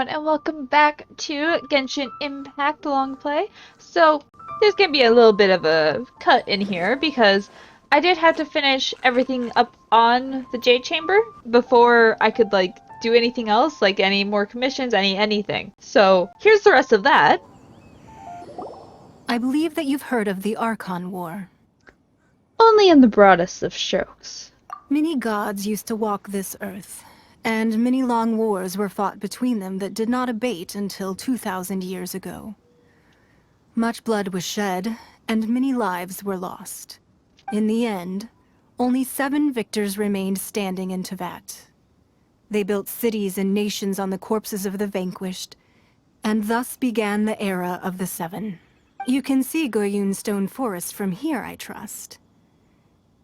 everyone, and welcome back to Genshin Impact Longplay. So, there's gonna be a little bit of a cut in here because I did have to finish everything up on the Jade Chamber before I could, do anything else, like any more commissions, anything. So, here's the rest of that. I believe that you've heard of the Archon War. Only in the broadest of strokes. Many gods used to walk this earth, and many long wars were fought between them that did not abate until 2,000 years ago. Much blood was shed, and many lives were lost. In the end, only 7 victors remained standing in Tevat. They built cities and nations on the corpses of the vanquished, and thus began the era of the 7. You can see Goyun Stone Forest from here, I trust.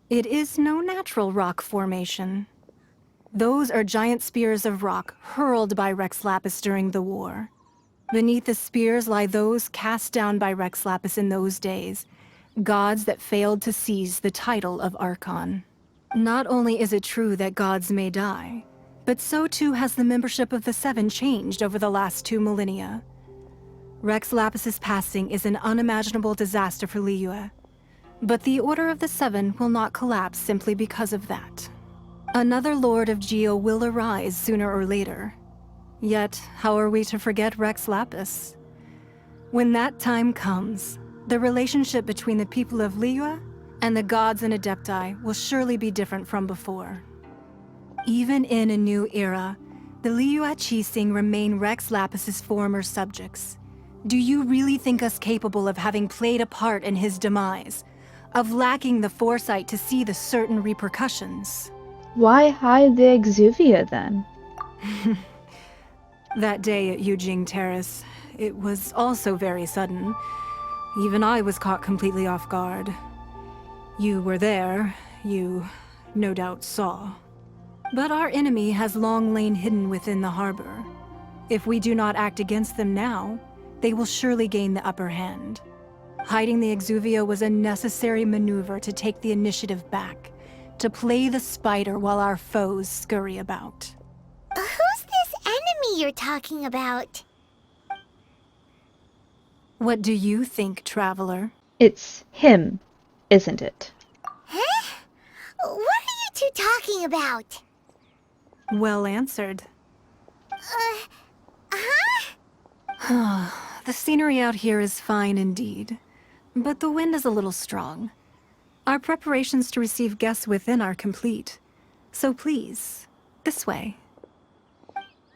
It is no natural rock formation. Those are giant spears of rock hurled by Rex Lapis during the war. Beneath the spears lie those cast down by Rex Lapis in those days, gods that failed to seize the title of Archon. Not only is it true that gods may die, but so too has the membership of the 7 changed over the last 2 millennia. Rex Lapis's passing is an unimaginable disaster for Liyue, but the Order of the 7 will not collapse simply because of that. Another Lord of Geo will arise sooner or later. Yet, how are we to forget Rex Lapis? When that time comes, the relationship between the people of Liyue and the gods and Adepti will surely be different from before. Even in a new era, the Liyue Qixing remain Rex Lapis's former subjects. Do you really think us capable of having played a part in his demise? Of lacking the foresight to see the certain repercussions? Why hide the Exuvia then? That day at Yujing Terrace, it was also very sudden. Even I was caught completely off guard. You were there, you no doubt saw. But our enemy has long lain hidden within the harbor. If we do not act against them now, they will surely gain the upper hand. Hiding the Exuvia was a necessary maneuver to take the initiative back, to play the spider while our foes scurry about. Who's this enemy you're talking about? What do you think, Traveler? It's him, isn't it? Huh? What are you two talking about? Well answered. The scenery out here is fine indeed, but the wind is a little strong. Our preparations to receive guests within are complete, so please, this way.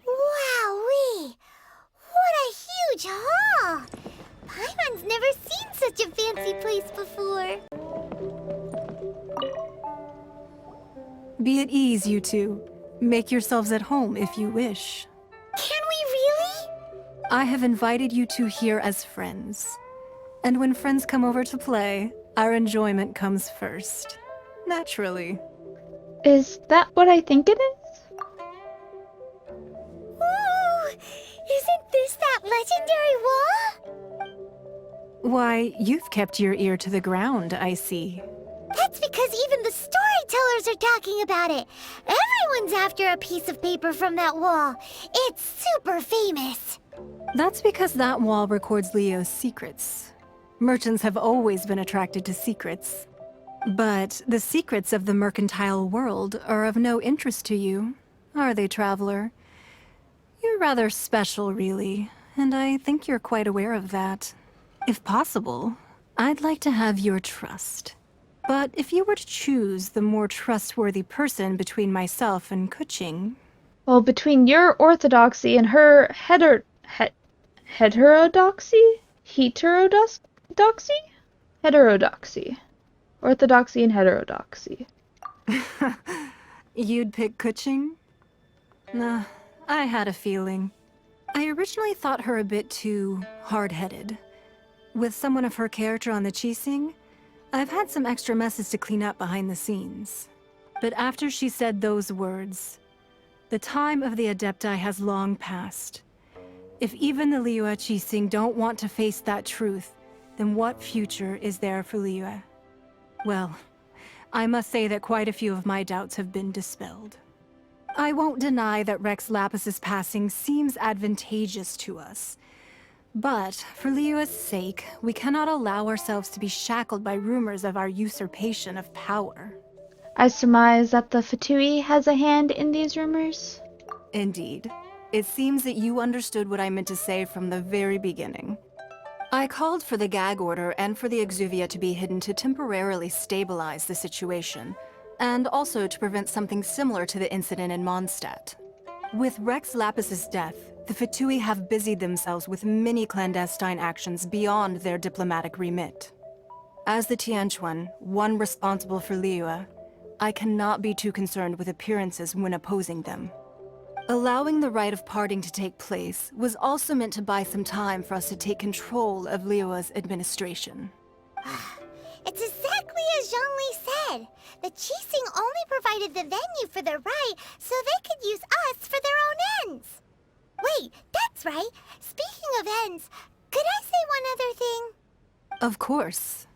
Wowee! What a huge hall! Paimon's never seen such a fancy place before. Be at ease, you two. Make yourselves at home if you wish. Can we really? I have invited you two here as friends. And when friends come over to play, our enjoyment comes first. Naturally. Is that what I think it is? Ooh! Isn't this that legendary wall? Why, you've kept your ear to the ground, I see. That's because even the storytellers are talking about it. Everyone's after a piece of paper from that wall. It's super famous. That's because that wall records Leo's secrets. Merchants have always been attracted to secrets. But the secrets of the mercantile world are of no interest to you, are they, Traveler? You're rather special, really, and I think you're quite aware of that. If possible, I'd like to have your trust. But if you were to choose the more trustworthy person between myself and Kuching... Well, between your orthodoxy and her heterodoxy? Heterodoxy? Heterodoxy. Orthodoxy and heterodoxy. You'd pick Kuching? Nah, I had a feeling. I originally thought her a bit too hard-headed. With someone of her character on the Qixing, I've had some extra messes to clean up behind the scenes. But after she said those words, the time of the Adepti has long passed. If even the Liyue Qixing don't want to face that truth, then what future is there for Liyue? Well, I must say that quite a few of my doubts have been dispelled. I won't deny that Rex Lapis's passing seems advantageous to us. But, for Liyue's sake, we cannot allow ourselves to be shackled by rumors of our usurpation of power. I surmise that the Fatui has a hand in these rumors? Indeed. It seems that you understood what I meant to say from the very beginning. I called for the gag order and for the Exuvia to be hidden to temporarily stabilize the situation, and also to prevent something similar to the incident in Mondstadt. With Rex Lapis's death, the Fatui have busied themselves with many clandestine actions beyond their diplomatic remit. As the Tianquan, one responsible for Liyue, I cannot be too concerned with appearances when opposing them. Allowing the rite of parting to take place was also meant to buy some time for us to take control of Liyue's administration. It's exactly as Zhongli said. The Qixing only provided the venue for their rite so they could use us for their own ends. Wait, that's right. Speaking of ends, could I say one other thing? Of course.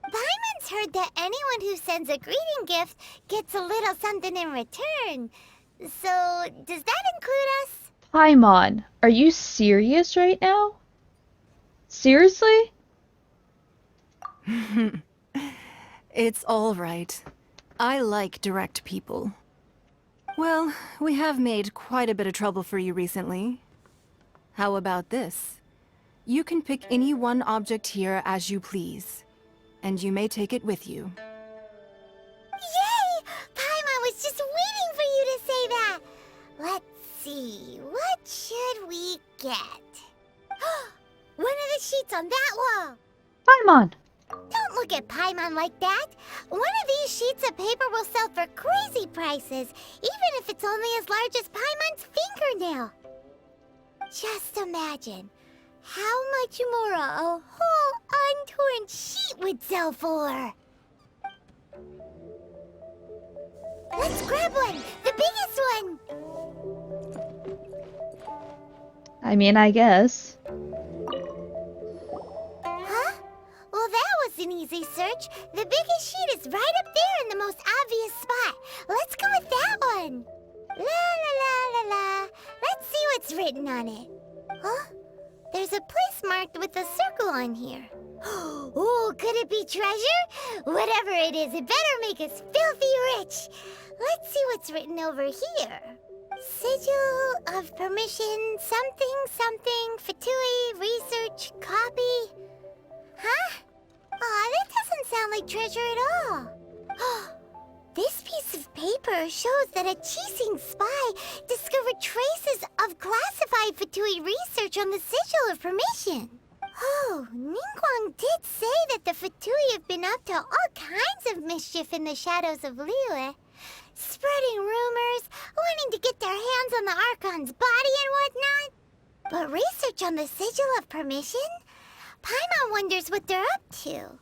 Paimon's heard that anyone who sends a greeting gift gets a little something in return. So, does that include us? Paimon, are you serious right now? Seriously? It's all right. I like direct people. Well, we have made quite a bit of trouble for you recently. How about this? You can pick any one object here as you please, and you may take it with you. Yay! Paimon was just waiting for you to say that. Let's see, what should we get? One of the sheets on that wall. Paimon! Don't look at Paimon like that. One of these sheets of paper will sell for crazy prices, even if it's only as large as Paimon's fingernail. Just imagine how much more a whole untorn sheet would sell for. Let's grab one, the biggest one. I mean, I guess. Huh? Well, that was an easy search. The biggest sheet is right up there in the most obvious spot. Let's go with that one. La la la la la. Let's see what's written on it. Huh? There's a place marked with a circle on here. Oh, could it be treasure? Whatever it is, it better make us filthy rich. Let's see what's written over here. Sigil of permission, something, something, Fatui, research, copy. Huh? Aw, that doesn't sound like treasure at all. This piece of paper shows that a Qixing spy discovered traces of classified Fatui research on the Sigil of Permission. Oh, Ningguang did say that the Fatui have been up to all kinds of mischief in the shadows of Liyue. Spreading rumors, wanting to get their hands on the Archon's body and whatnot. But research on the Sigil of Permission? Paimon wonders what they're up to.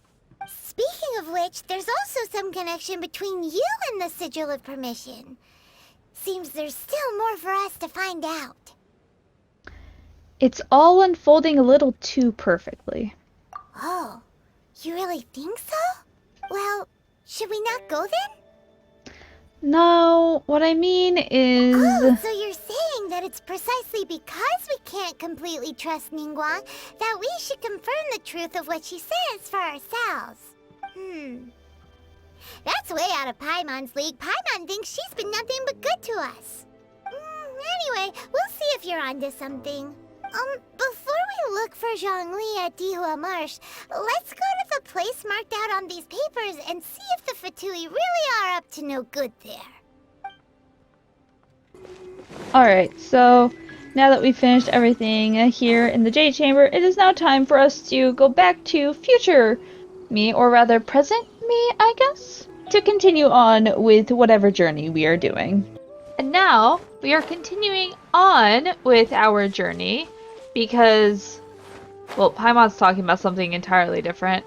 Speaking of which, there's also some connection between you and the Sigil of Permission. Seems there's still more for us to find out. It's all unfolding a little too perfectly. Oh, you really think so? Well, should we not go then? No, what I mean is... Oh, so you're saying that it's precisely because we can't completely trust Ningguang that we should confirm the truth of what she says for ourselves. That's way out of Paimon's league. Paimon thinks she's been nothing but good to us. Anyway, we'll see if you're onto something. Before we look for Zhongli at Dihua Marsh, let's go to the place marked out on these papers and see if the Fatui really are up to no good there. Alright, so now that we've finished everything here in the Jade Chamber, it is now time for us to go back to future me, or rather present me, I guess, to continue on with whatever journey we are doing. And now, we are continuing on with our journey, because, well, Paimon's talking about something entirely different,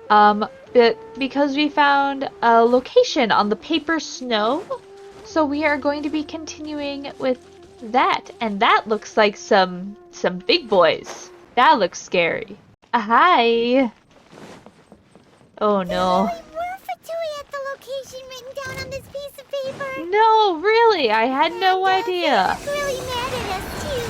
but because we found a location on the paper snow, so we are going to be continuing with that, and that looks like some big boys. That looks scary. Hi! Oh no. There really were Fatui at the location written down on this piece of paper. paper? No, really, I had no idea. He's really mad at us, too.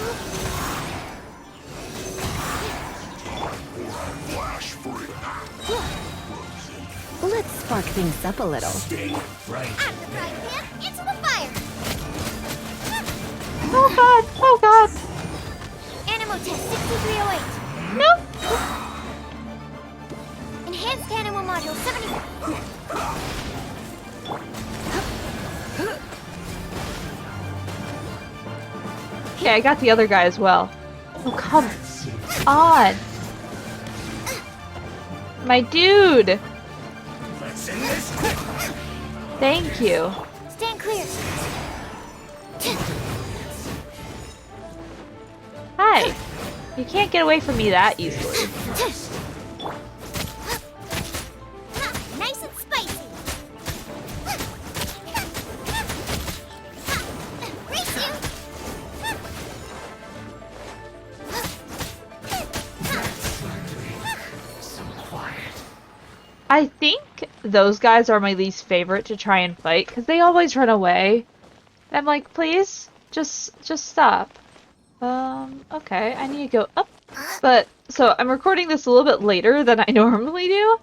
Let's spark things up a little. Out of the frying pan, into the fire. Oh god, oh god. Animal test 6308. No. Enhanced animal module 70. Okay, I got the other guy as well. Oh, come on. My dude. Thank you. Stand clear. Hi. You can't get away from me that easily. Nice and spicy. Race you. I think those guys are my least favorite to try and fight because they always run away. And I'm like, please, just stop. Okay, I need to go up. But, so I'm recording this a little bit later than I normally do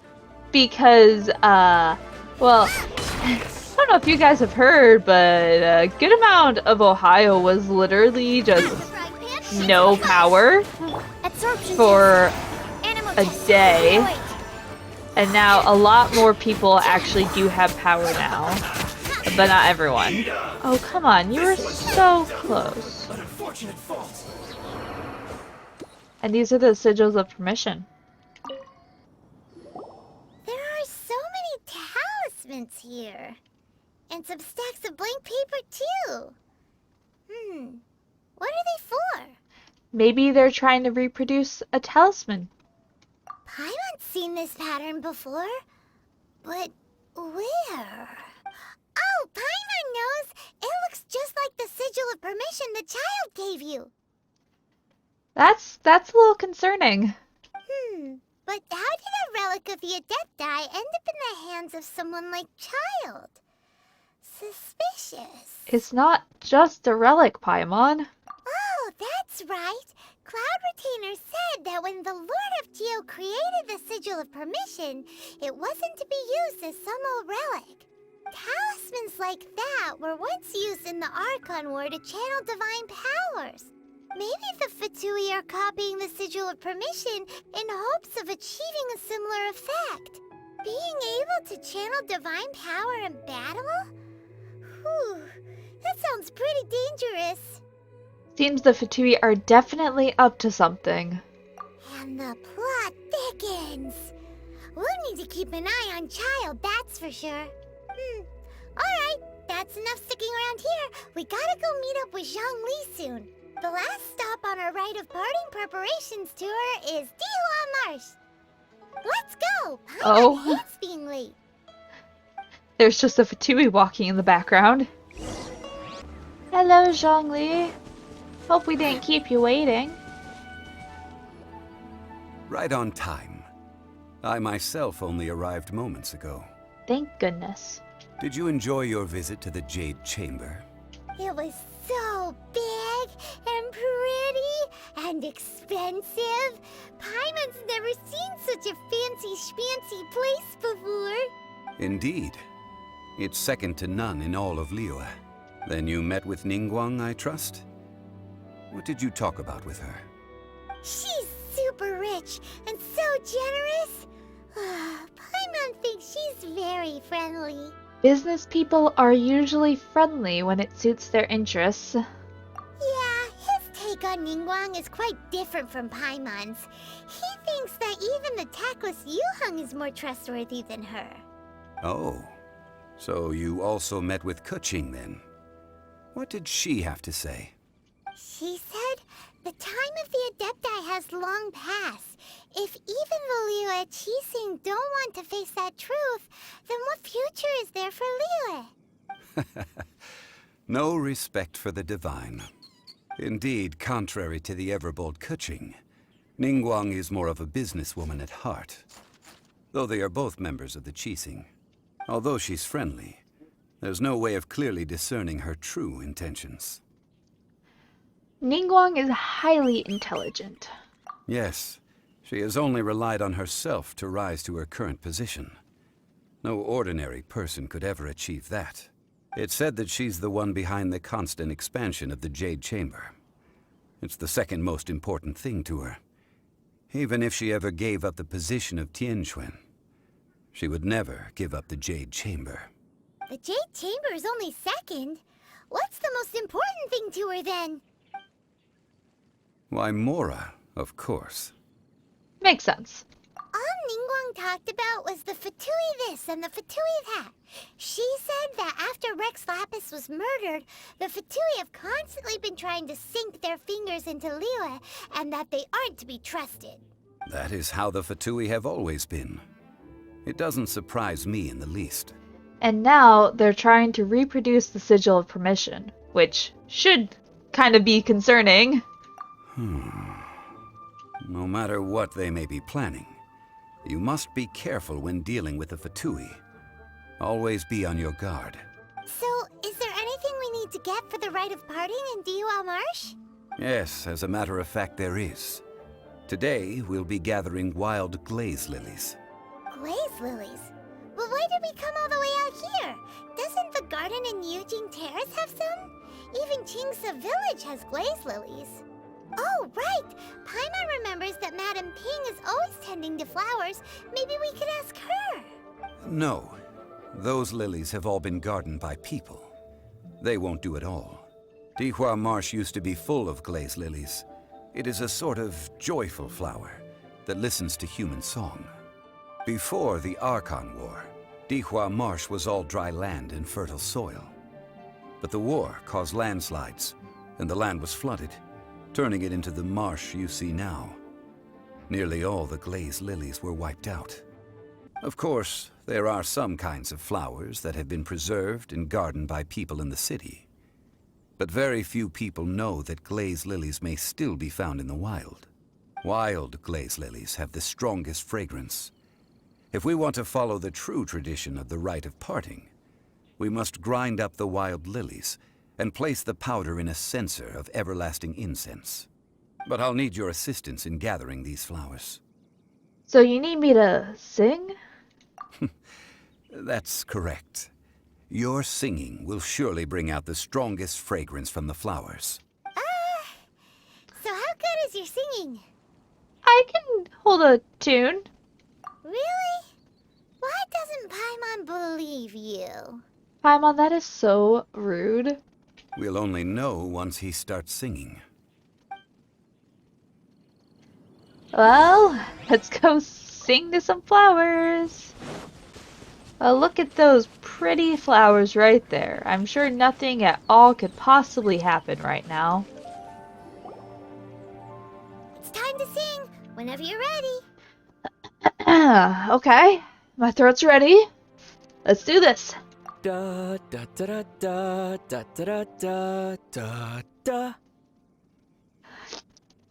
because, well, I don't know if you guys have heard, but a good amount of Ohio was literally just no power for a day. And now a lot more people actually do have power now, but not everyone. Oh, come on, you were so close. And these are the sigils of permission. There are so many talismans here. And some stacks of blank paper, too. What are they for? Maybe they're trying to reproduce a talisman. Paimon's seen this pattern before. But where? Oh, Paimon knows! It looks just like the sigil of permission the child gave you. That's a little concerning. But how did a relic of the Adepti end up in the hands of someone like Child? Suspicious. It's not just a relic, Paimon. Oh, that's right. Cloud Retainer said that when the Lord of Geo created the Sigil of Permission, it wasn't to be used as some old relic. Talismans like that were once used in the Archon War to channel divine powers. Maybe the Fatui are copying the Sigil of Permission in hopes of achieving a similar effect. Being able to channel divine power in battle? Whew, that sounds pretty dangerous. Seems the Fatui are definitely up to something. And the plot thickens. We'll need to keep an eye on Child, that's for sure. Alright, that's enough sticking around here. We gotta go meet up with Zhang Li soon. The last stop on our rite of parting preparations tour is Dihua Marsh. Let's go! Paimon hates being late. There's just a Fatui walking in the background. Hello, Zhongli. Hope we didn't keep you waiting. Right on time. I myself only arrived moments ago. Thank goodness. Did you enjoy your visit to the Jade Chamber? It was so big and pretty and expensive. Paimon's never seen such a fancy schmancy place before. Indeed. It's second to none in all of Liyue. Then you met with Ningguang, I trust? What did you talk about with her? She's super rich and so generous. Paimon thinks she's very friendly. Business people are usually friendly when it suits their interests. Yeah, his take on Ningguang is quite different from Paimon's. He thinks that even the tactless Yuheng is more trustworthy than her. Oh, so you also met with Keqing then? What did she have to say? She said the time of the Adepti has long passed. If even the Liyue Qixing don't want to face that truth, then what future is there for Liyue? No respect for the divine. Indeed, contrary to the ever-bold Keqing, Ningguang is more of a businesswoman at heart. Though they are both members of the Qixing. Although she's friendly, There's no way of clearly discerning her true intentions. Ningguang is highly intelligent. Yes, she has only relied on herself to rise to her current position. No ordinary person could ever achieve that. It's said that she's the one behind the constant expansion of the Jade Chamber. It's the second most important thing to her. Even if she ever gave up the position of Tianquan, she would never give up the Jade Chamber. The Jade Chamber is only second. What's the most important thing to her, then? Why, Mora, of course. Makes sense. All Ningguang talked about was the Fatui this and the Fatui that. She said that after Rex Lapis was murdered, the Fatui have constantly been trying to sink their fingers into Liyue, and that they aren't to be trusted. That is how the Fatui have always been. It doesn't surprise me in the least. And now they're trying to reproduce the Sigil of Permission, which should kind of be concerning. No matter what they may be planning, you must be careful when dealing with the Fatui. Always be on your guard. So, is there anything we need to get for the rite of parting in Dihua Marsh? Yes, as a matter of fact, there is. Today, we'll be gathering wild glaze lilies. Glaze lilies? But why did we come all the way out here? Doesn't the garden in Yujing Terrace have some? Even Qingse Village has glaze lilies. Oh, right! Paimon remembers that Madame Ping is always tending to flowers. Maybe we could ask her. No. Those lilies have all been gardened by people. They won't do it all. Dihua Marsh used to be full of glaze lilies. It is a sort of joyful flower that listens to human song. Before the Archon War, Dihua Marsh was all dry land and fertile soil. But the war caused landslides, and the land was flooded, turning it into the marsh you see now. Nearly all the glaze lilies were wiped out. Of course, there are some kinds of flowers that have been preserved and gardened by people in the city. But very few people know that glaze lilies may still be found in the wild. Wild glaze lilies have the strongest fragrance. If we want to follow the true tradition of the rite of parting, we must grind up the wild lilies and place the powder in a censer of everlasting incense. But I'll need your assistance in gathering these flowers. So you need me to sing? That's correct. Your singing will surely bring out the strongest fragrance from the flowers. So how good is your singing? I can hold a tune. Really? Why doesn't Paimon believe you? Paimon, that is so rude. We'll only know once he starts singing. Well, let's go sing to some flowers. Look at those pretty flowers right there. I'm sure nothing at all could possibly happen right now. It's time to sing, whenever you're ready. Okay, my throat's ready. Let's do this. Da da da da da da da da da.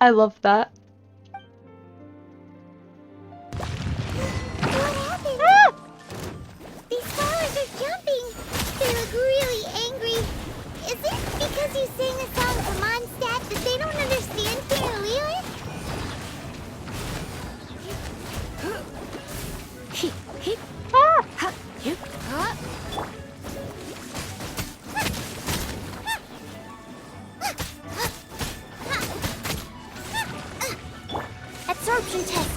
I love that. What happened? These flowers are jumping. They look really angry. Is it because you sang a song from Mondstadt that they don't understand Save Liyue? Absorption test.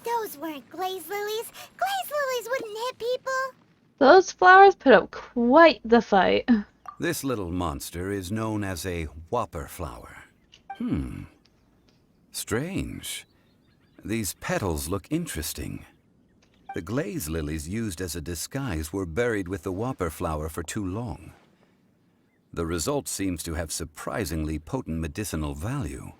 Those weren't glaze lilies. Glaze lilies wouldn't hit people. Those flowers put up quite the fight. This little monster is known as a whopper flower. Strange. These petals look interesting. The glaze lilies used as a disguise were buried with the whopper flower for too long. The result seems to have surprisingly potent medicinal value.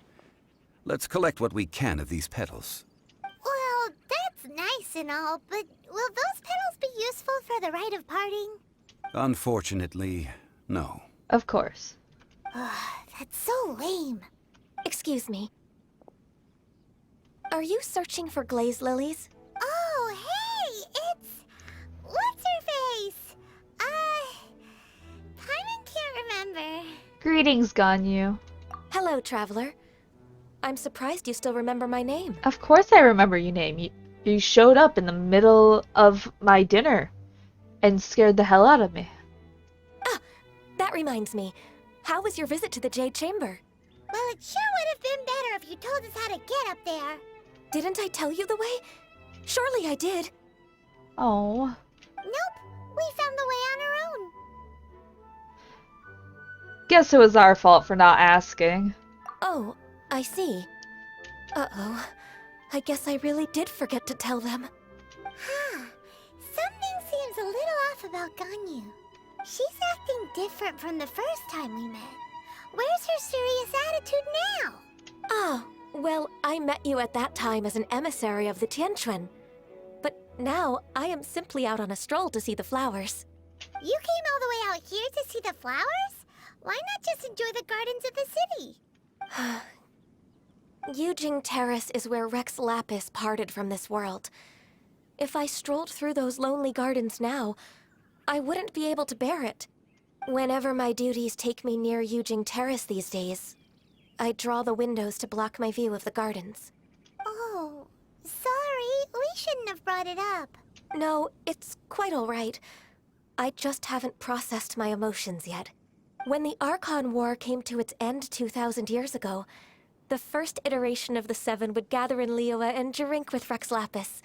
Let's collect what we can of these petals. Well, that's nice and all, but will those petals be useful for the rite of parting? Unfortunately, no. Of course. That's so lame. Excuse me. Are you searching for glaze lilies? Greetings, Ganyu. Hello, traveler. I'm surprised you still remember my name. Of course I remember your name. You showed up in the middle of my dinner and scared the hell out of me. Ah, that reminds me. How was your visit to the Jade Chamber? Well, it sure would have been better if you told us how to get up there. Didn't I tell you the way? Surely I did. Oh. Nope, we found the way on our own. Guess it was our fault for not asking. Oh, I see. Uh-oh. I guess I really did forget to tell them. Huh. Something seems a little off about Ganyu. She's acting different from the first time we met. Where's her serious attitude now? Ah, well, I met you at that time as an emissary of the Tianquan. But now, I am simply out on a stroll to see the flowers. You came all the way out here to see the flowers? Why not just enjoy the gardens of the city? Yujing Terrace is where Rex Lapis parted from this world. If I strolled through those lonely gardens now, I wouldn't be able to bear it. Whenever my duties take me near Yujing Terrace these days, I draw the windows to block my view of the gardens. Oh, sorry. We shouldn't have brought it up. No, it's quite all right. I just haven't processed my emotions yet. When the Archon War came to its end 2,000 years ago, the first iteration of the Seven would gather in Liyue and drink with Rex Lapis.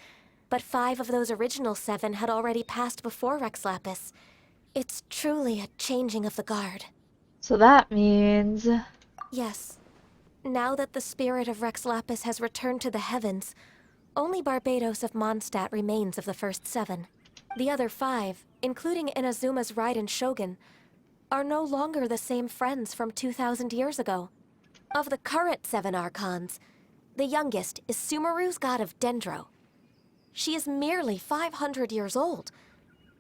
But 5 of those original 7 had already passed before Rex Lapis. It's truly a changing of the guard. So that means... Yes. Now that the spirit of Rex Lapis has returned to the heavens, only Barbados of Mondstadt remains of the first 7. The other 5, including Inazuma's Raiden Shogun, are no longer the same friends from 2,000 years ago. Of the current 7 Archons, the youngest is Sumeru's god of Dendro. She is merely 500 years old,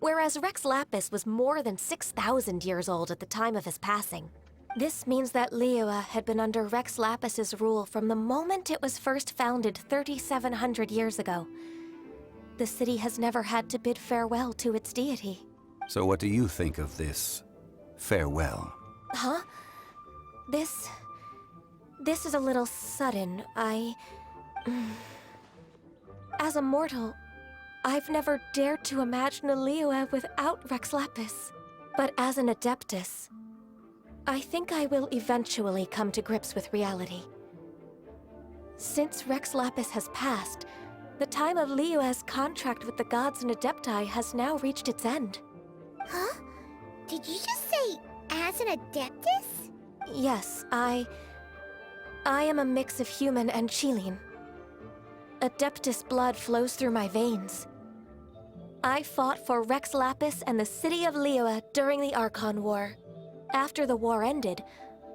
whereas Rex Lapis was more than 6,000 years old at the time of his passing. This means that Liyue had been under Rex Lapis's rule from the moment it was first founded 3,700 years ago. The city has never had to bid farewell to its deity. So what do you think of this farewell? Huh? This is a little sudden. As a mortal, I've never dared to imagine a Liyue without Rex Lapis. But as an Adeptus, I think I will eventually come to grips with reality. Since Rex Lapis has passed, the time of Liyue's contract with the gods and Adepti has now reached its end. Huh? Did you just say, as an Adeptus? Yes, I am a mix of human and Chilean. Adeptus blood flows through my veins. I fought for Rex Lapis and the city of Liyue during the Archon War. After the war ended,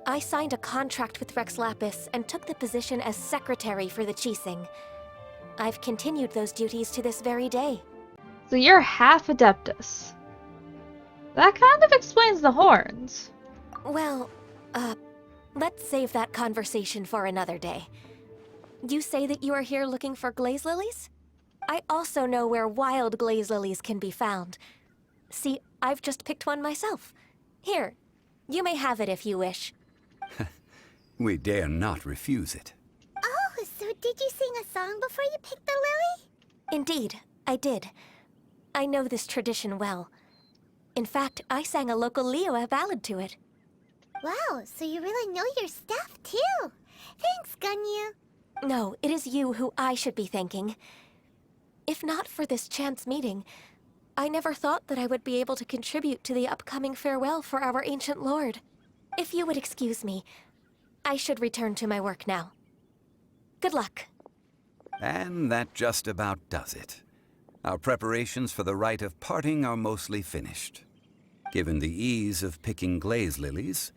I signed a contract with Rex Lapis and took the position as secretary for the Qixing. I've continued those duties to this very day. So you're half Adeptus. That kind of explains the horns. Well, let's save that conversation for another day. You say that you are here looking for glaze lilies? I also know where wild glaze lilies can be found. See, I've just picked one myself. Here, you may have it if you wish. We dare not refuse it. Oh, so did you sing a song before you picked the lily? Indeed, I did. I know this tradition well. In fact, I sang a local Liyue ballad to it. Wow, so you really know your stuff, too. Thanks, Ganyu. No, it is you who I should be thanking. If not for this chance meeting, I never thought that I would be able to contribute to the upcoming farewell for our ancient lord. If you would excuse me, I should return to my work now. Good luck. And that just about does it. Our preparations for the rite of parting are mostly finished. Given the ease of picking glaze lilies,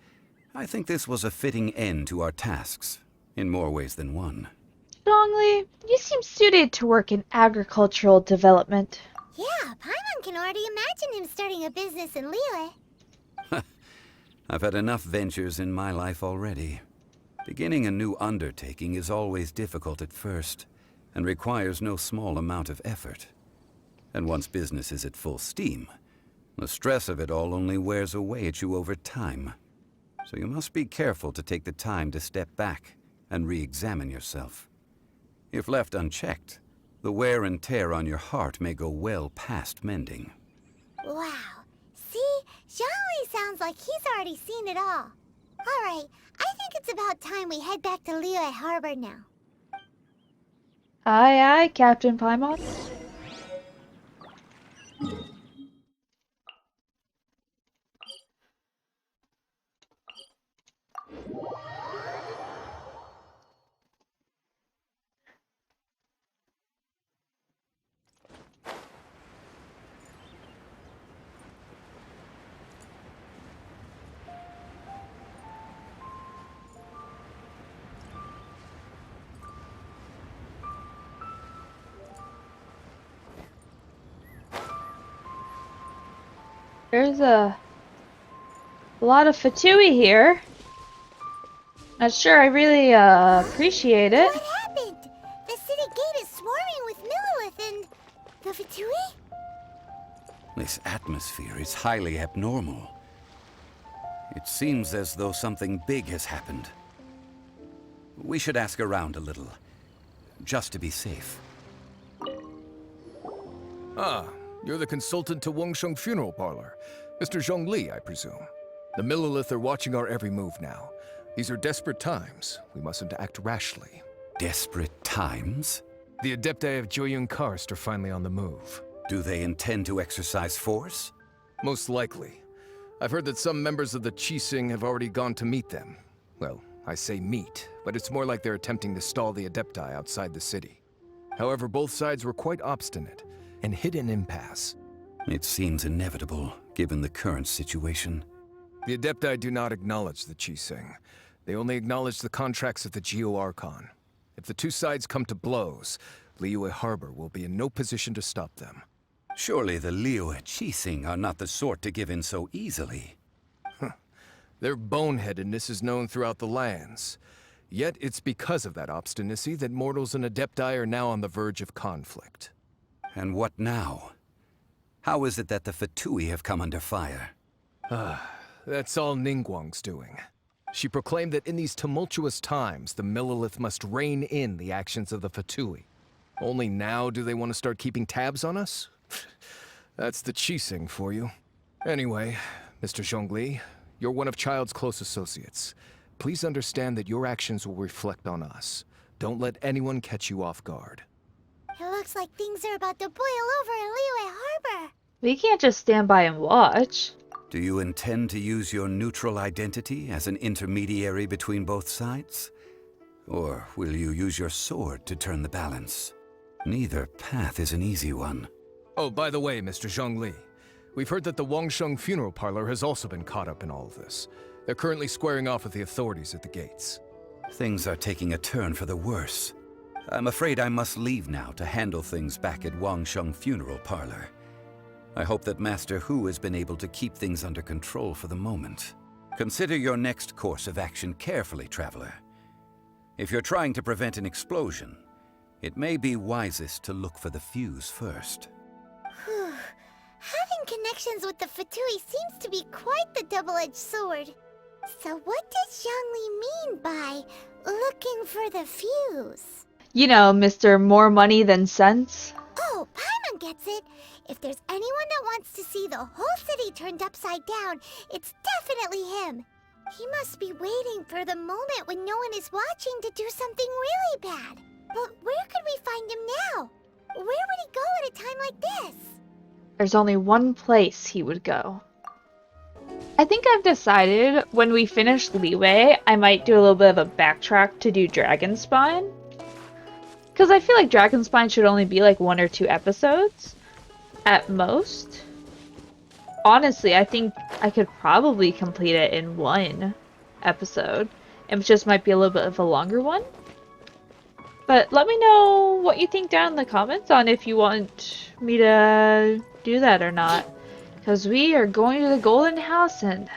I think this was a fitting end to our tasks, in more ways than one. Zhongli, you seem suited to work in agricultural development. Yeah, Paimon can already imagine him starting a business in Liyue. I've had enough ventures in my life already. Beginning a new undertaking is always difficult at first, and requires no small amount of effort. And once business is at full steam, the stress of it all only wears away at you over time. So you must be careful to take the time to step back and re-examine yourself. If left unchecked, the wear and tear on your heart may go well past mending. Wow. See? Zhongli sounds like he's already seen it all. Alright, I think it's about time we head back to Liyue Harbor now. Aye, aye, Captain Paimon. There's a lot of Fatui here. Not sure I really appreciate it. What happened? The city gate is swarming with Millilith and... the Fatui? This atmosphere is highly abnormal. It seems as though something big has happened. We should ask around a little, just to be safe. Ah, you're the consultant to Wangsheng Funeral Parlor. Mr. Zhongli, I presume. The Millilith are watching our every move now. These are desperate times. We mustn't act rashly. Desperate times? The Adepti of Joyun Karst are finally on the move. Do they intend to exercise force? Most likely. I've heard that some members of the Qixing have already gone to meet them. Well, I say meet, but it's more like they're attempting to stall the Adepti outside the city. However, both sides were quite obstinate and hit an impasse. It seems inevitable, given the current situation. The Adepti do not acknowledge the Qixing. They only acknowledge the contracts of the Geo-Archon. If the two sides come to blows, Liyue Harbor will be in no position to stop them. Surely the Liyue Qixing are not the sort to give in so easily. Their boneheadedness is known throughout the lands. Yet it's because of that obstinacy that mortals and Adepti are now on the verge of conflict. And what now? How is it that the Fatui have come under fire? That's all Ningguang's doing. She proclaimed that in these tumultuous times, the Millilith must rein in the actions of the Fatui. Only now do they want to start keeping tabs on us? That's the Qixing for you. Anyway, Mr. Zhongli, you're one of Childe's close associates. Please understand that your actions will reflect on us. Don't let anyone catch you off guard. It looks like things are about to boil over in Liyue Harbor. We can't just stand by and watch. Do you intend to use your neutral identity as an intermediary between both sides? Or will you use your sword to turn the balance? Neither path is an easy one. Oh, by the way, Mr. Zhongli, we've heard that the Wangsheng Funeral Parlor has also been caught up in all of this. They're currently squaring off with the authorities at the gates. Things are taking a turn for the worse. I'm afraid I must leave now to handle things back at Wangsheng Funeral Parlor. I hope that Master Hu has been able to keep things under control for the moment. Consider your next course of action carefully, Traveler. If you're trying to prevent an explosion, it may be wisest to look for the fuse first. Whew. Having connections with the Fatui seems to be quite the double-edged sword. So what does Zhongli mean by looking for the fuse? You know, Mr. More Money Than Sense. Oh, Paimon gets it. If there's anyone that wants to see the whole city turned upside down, it's definitely him. He must be waiting for the moment when no one is watching to do something really bad. But where could we find him now? Where would he go at a time like this? There's only one place he would go. I think I've decided when we finish Liyue, I might do a little bit of a backtrack to do Dragonspine. Because I feel like Dragonspine should only be like 1 or 2 episodes at most. Honestly, I think I could probably complete it in 1 episode. It just might be a little bit of a longer one. But let me know what you think down in the comments on if you want me to do that or not. Because we are going to the Golden House and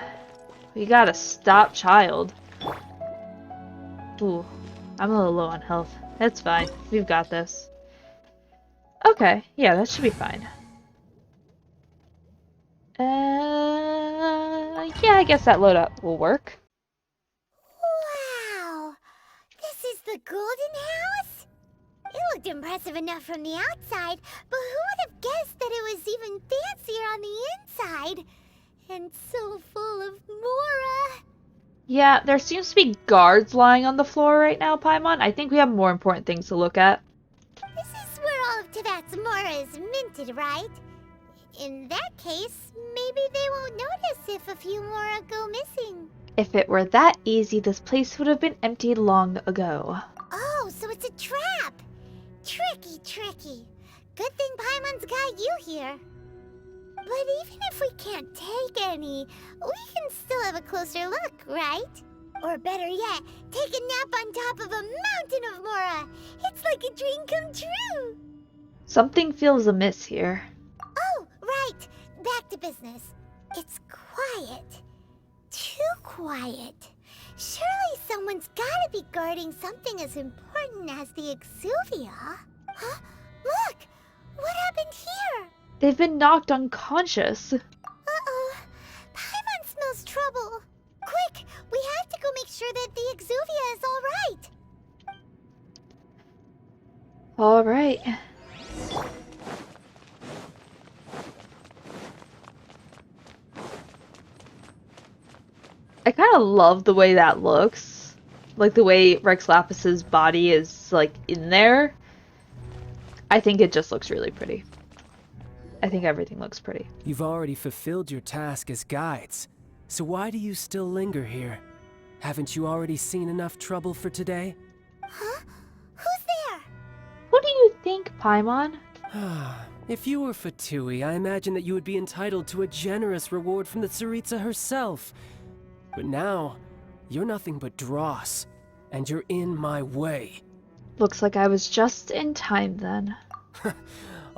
we gotta stop Childe. Ooh, I'm a little low on health. That's fine. We've got this. Okay, yeah, that should be fine. Yeah, I guess that load up will work. The Golden House? It looked impressive enough from the outside, but who would have guessed that it was even fancier on the inside? And so full of Mora. Yeah, there seems to be guards lying on the floor right now, Paimon. I think we have more important things to look at. This is where all of Teyvat's Mora is minted, right? In that case, maybe they won't notice if a few Mora go missing. If it were that easy, this place would have been emptied long ago. Oh, so it's a trap! Tricky, tricky. Good thing Paimon's got you here. But even if we can't take any, we can still have a closer look, right? Or better yet, take a nap on top of a mountain of Mora. It's like a dream come true. Something feels amiss here. Oh, right. Back to business. It's quiet. Too quiet. Surely someone's gotta be guarding something as important as the Exuvia. Huh? Look! What happened here? They've been knocked unconscious. Uh-oh. Paimon smells trouble. Quick! We have to go make sure that the Exuvia is all right. Alright. I kind of love the way that looks. Like the way Rex Lapis's body is like in there. I think it just looks really pretty. I think everything looks pretty. You've already fulfilled your task as guides, so why do you still linger here? Haven't you already seen enough trouble for today? Huh? Who's there? What do you think, Paimon? If you were Fatui, I imagine that you would be entitled to a generous reward from the Tsaritsa herself. But now, you're nothing but dross, and you're in my way. Looks like I was just in time then.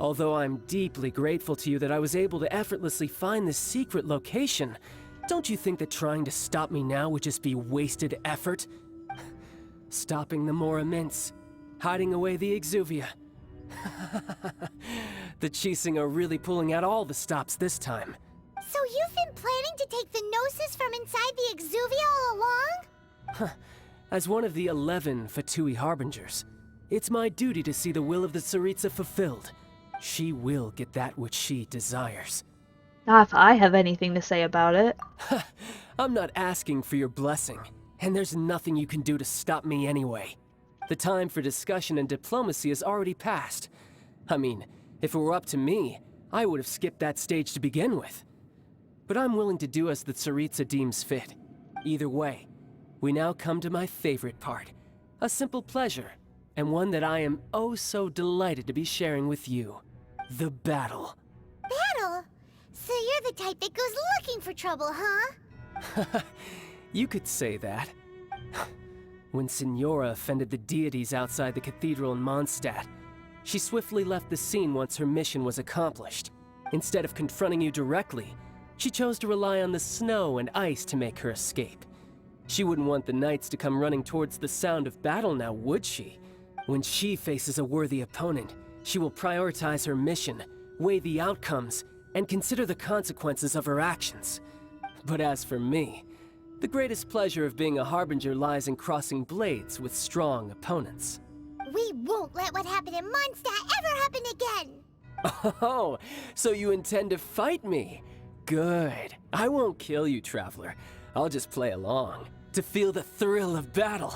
Although I'm deeply grateful to you that I was able to effortlessly find this secret location, don't you think that trying to stop me now would just be wasted effort? Stopping the Mora Mints, hiding away the Exuvia. The Chising are really pulling out all the stops this time. So you've been planning to take the Gnosis from inside the Exuvia all along? As one of the 11 Fatui Harbingers, it's my duty to see the will of the Tsaritsa fulfilled. She will get that which she desires. Not if I have anything to say about it. I'm not asking for your blessing, and there's nothing you can do to stop me anyway. The time for discussion and diplomacy has already passed. I mean, if it were up to me, I would have skipped that stage to begin with. But I'm willing to do as the Tsaritsa deems fit. Either way, we now come to my favorite part. A simple pleasure, and one that I am oh so delighted to be sharing with you. The battle. Battle? So you're the type that goes looking for trouble, huh? You could say that. When Signora offended the deities outside the cathedral in Mondstadt, she swiftly left the scene once her mission was accomplished. Instead of confronting you directly, she chose to rely on the snow and ice to make her escape. She wouldn't want the knights to come running towards the sound of battle now, would she? When she faces a worthy opponent, she will prioritize her mission, weigh the outcomes, and consider the consequences of her actions. But as for me, the greatest pleasure of being a Harbinger lies in crossing blades with strong opponents. We won't let what happened in Mondstadt ever happen again! Oh, so you intend to fight me? Good. I won't kill you, Traveler. I'll just play along, to feel the thrill of battle.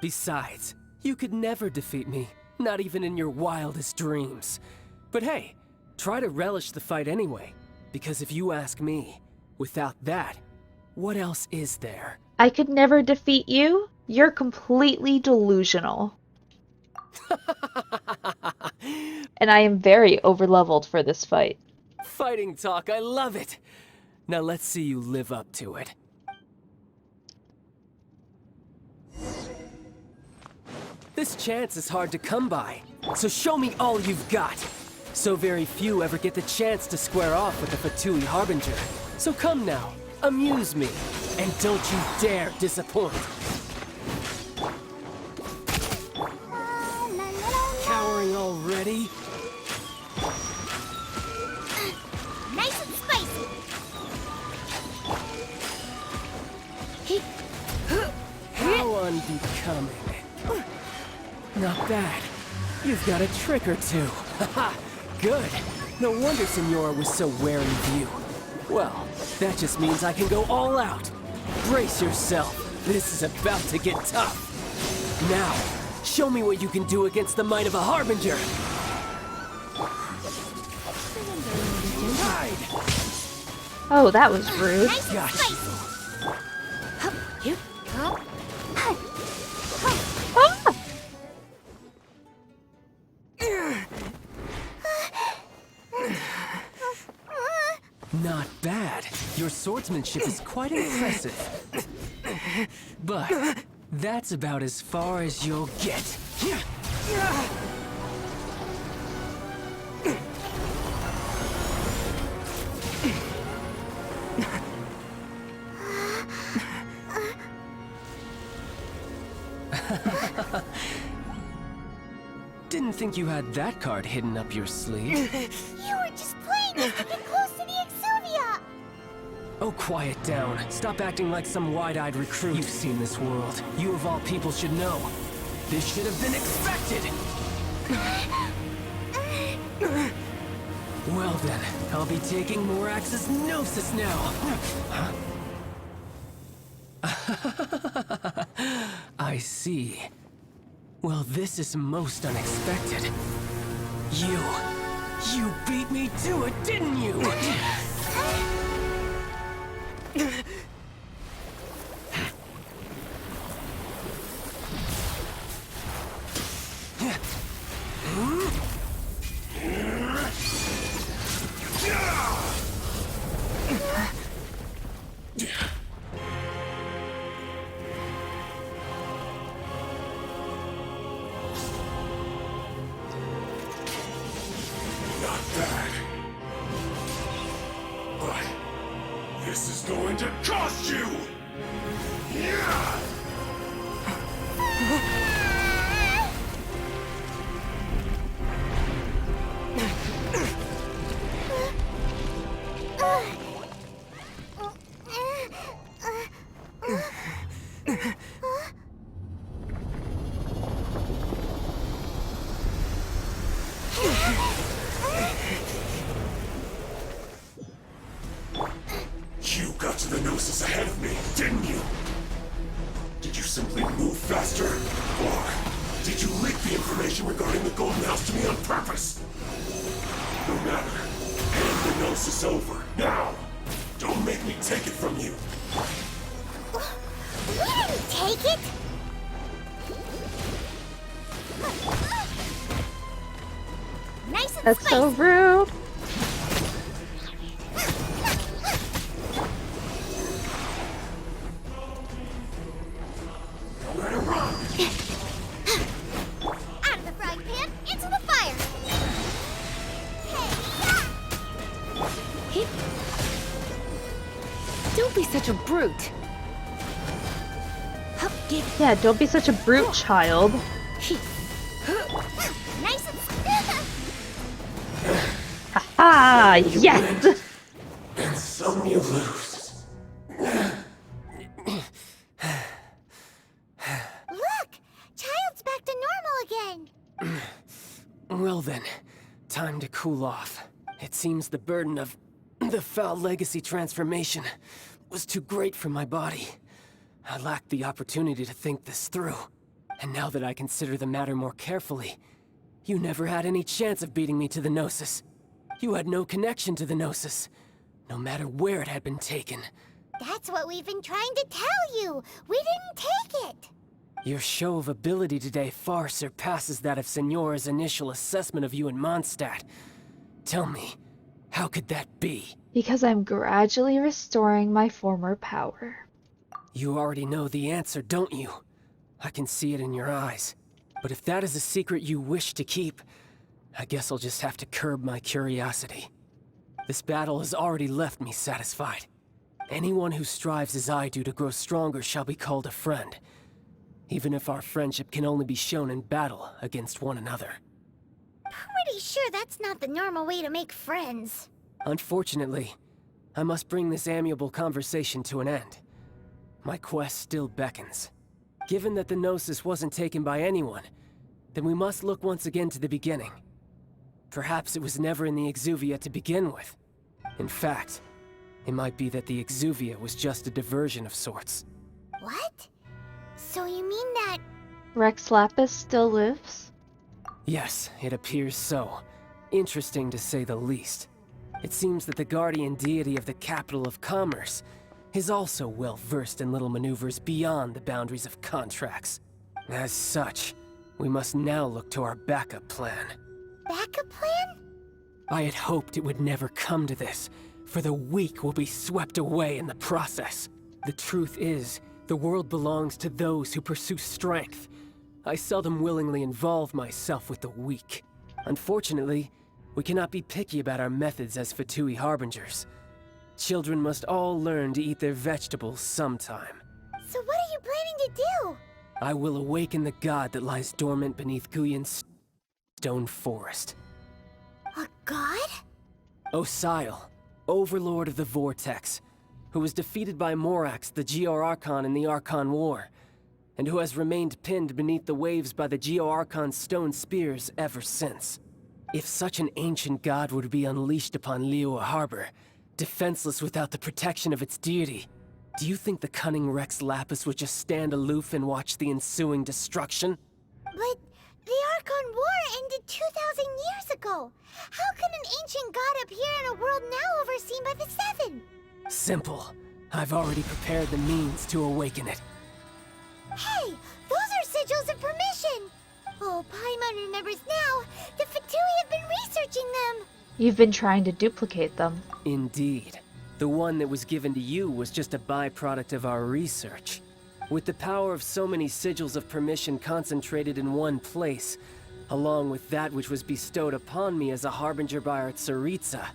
Besides, you could never defeat me, not even in your wildest dreams. But hey, try to relish the fight anyway, because if you ask me, without that, what else is there? I could never defeat you? You're completely delusional. And I am very overleveled for this fight. Fighting talk, I love it! Now let's see you live up to it. This chance is hard to come by, so show me all you've got. So very few ever get the chance to square off with the Fatui Harbinger. So come now, amuse me, and don't you dare disappoint. Cowering already? Nice and spicy! How unbecoming. Not bad. You've got a trick or two. Haha, good. No wonder Senora was so wary of you. Well, that just means I can go all out. Brace yourself. This is about to get tough. Now, show me what you can do against the might of a Harbinger. Oh, that was rude. Nice and Gotcha. spicy. Ah! Not bad. Your swordsmanship is quite impressive. But that's about as far as you'll get. Didn't think you had that card hidden up your sleeve. You were just playing us to get close to the Exuvia. Oh, quiet down. Stop acting like some wide-eyed recruit. You've seen this world. You of all people should know. This should have been expected! Well then, I'll be taking Morax's Gnosis now! I see. Well, this is most unexpected. You beat me to it, didn't you? Not bad. But this is going to cost you! Yeah! You got to the Gnosis ahead of me, didn't you? Did you simply move faster? Or did you leak the information regarding the Golden House to me on purpose? No matter. Hand the Gnosis over, now! Don't make me take it from you! We didn't take it. Nice and That's spicy. so rude. Let it run! Out of the frying pan, into the fire. Hey, Don't be such a brute. Yeah, don't be such a brute, child. nice and Ah, yes! And some you lose. Look! Child's back to normal again. Well then, time to cool off. It seems the burden of the foul legacy transformation was too great for my body. I lacked the opportunity to think this through. And now that I consider the matter more carefully, you never had any chance of beating me to the Gnosis. You had no connection to the Gnosis, no matter where it had been taken. That's what we've been trying to tell you. We didn't take it. Your show of ability today far surpasses that of Senora's initial assessment of you in Mondstadt. Tell me, how could that be? Because I'm gradually restoring my former power. You already know the answer, don't you? I can see it in your eyes. But if that is a secret you wish to keep, I guess I'll just have to curb my curiosity. This battle has already left me satisfied. Anyone who strives as I do to grow stronger shall be called a friend, even if our friendship can only be shown in battle against one another. Pretty sure that's not the normal way to make friends. Unfortunately, I must bring this amiable conversation to an end. My quest still beckons. Given that the Gnosis wasn't taken by anyone, then we must look once again to the beginning. Perhaps it was never in the Exuvia to begin with. In fact, it might be that the Exuvia was just a diversion of sorts. What? So you mean that... Rex Lapis still lives? Yes, it appears so. Interesting to say the least. It seems that the guardian deity of the capital of commerce is also well versed in little maneuvers beyond the boundaries of contracts. As such, we must now look to our backup plan. backup plan? I had hoped it would never come to this, for the weak will be swept away in the process. The truth is, the world belongs to those who pursue strength. I seldom willingly involve myself with the weak. Unfortunately, we cannot be picky about our methods as Fatui Harbingers. Children must all learn to eat their vegetables sometime. So what are you planning to do? I will awaken the god that lies dormant beneath Guyan's stone forest. A god? Osial, overlord of the Vortex, who was defeated by Morax, the Geo-Archon in the Archon War, and who has remained pinned beneath the waves by the Geo-Archon's stone spears ever since. If such an ancient god were to be unleashed upon Liyue Harbor, defenseless without the protection of its deity, do you think the cunning Rex Lapis would just stand aloof and watch the ensuing destruction? But the Archon War ended 2,000 years ago. How can an ancient god appear in a world now overseen by the Seven? Simple. I've already prepared the means to awaken it. Hey, those are sigils of permission. Oh, Paimon remembers now. The Fatui have been researching them. You've been trying to duplicate them. Indeed. The one that was given to you was just a byproduct of our research. With the power of so many sigils of permission concentrated in one place, along with that which was bestowed upon me as a harbinger by our Tsaritsa,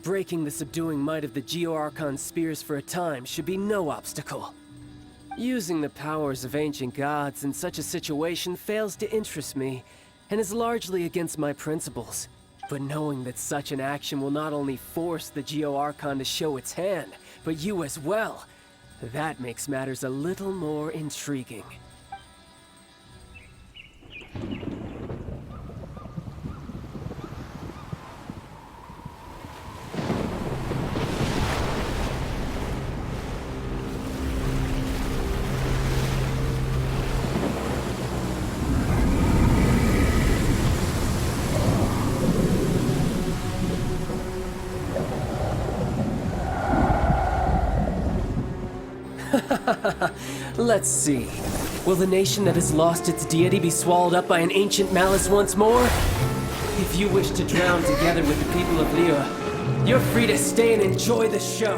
breaking the subduing might of the Geo-Archon spears for a time should be no obstacle. Using the powers of ancient gods in such a situation fails to interest me, and is largely against my principles. But knowing that such an action will not only force the Geo-Archon to show its hand, but you as well, that makes matters a little more intriguing. Let's see. Will the nation that has lost its deity be swallowed up by an ancient malice once more? If you wish to drown together with the people of Liyue, you're free to stay and enjoy the show.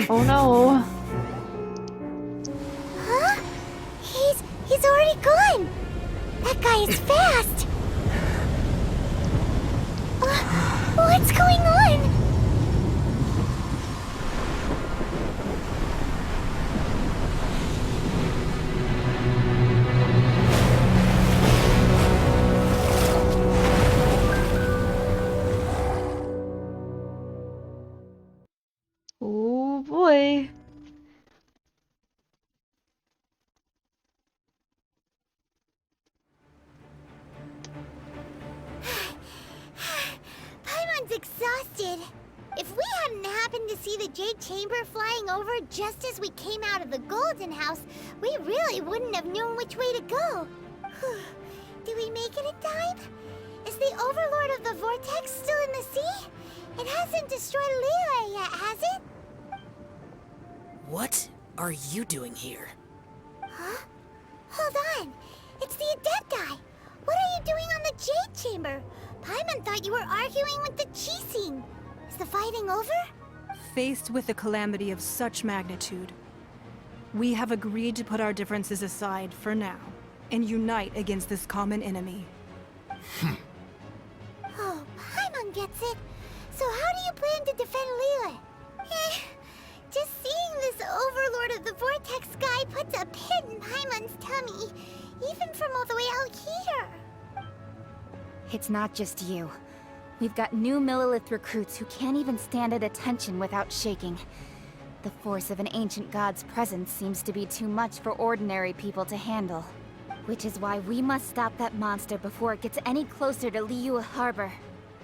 Oh no. Huh? He's already gone. That guy is fast. What's going on? Oh boy. Paimon's exhausted. If we hadn't happened to see the Jade Chamber flying over just as we came out of the Golden House, we really wouldn't have known which way to go. Did we make it in time? Is the Overlord of the Vortex still in the sea? It hasn't destroyed Liyue yet, has it? What are you doing here? Huh? Hold on. It's the Adept guy. What are you doing on the Jade Chamber? Paimon thought you were arguing with the Chising. Is the fighting over? Faced with a calamity of such magnitude, we have agreed to put our differences aside for now and unite against this common enemy. Oh, Paimon gets it. So how do you plan to defend Liyue? Just seeing this Overlord of the Vortex guy puts a pit in Paimon's tummy, even from all the way out here. It's not just you. We've got new Millilith recruits who can't even stand at attention without shaking. The force of an ancient god's presence seems to be too much for ordinary people to handle. Which is why we must stop that monster before it gets any closer to Liyue Harbor.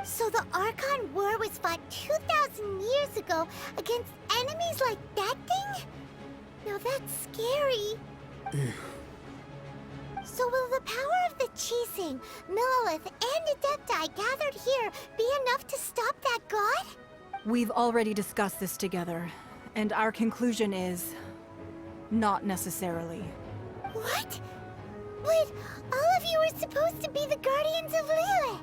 So the Archon War was fought 2,000 years ago against enemies like that thing? Now that's scary. So will the power of the Chising, Millelith, and Adepti gathered here be enough to stop that god? We've already discussed this together, and our conclusion is... not necessarily. What? But all of you were supposed to be the Guardians of Liyue.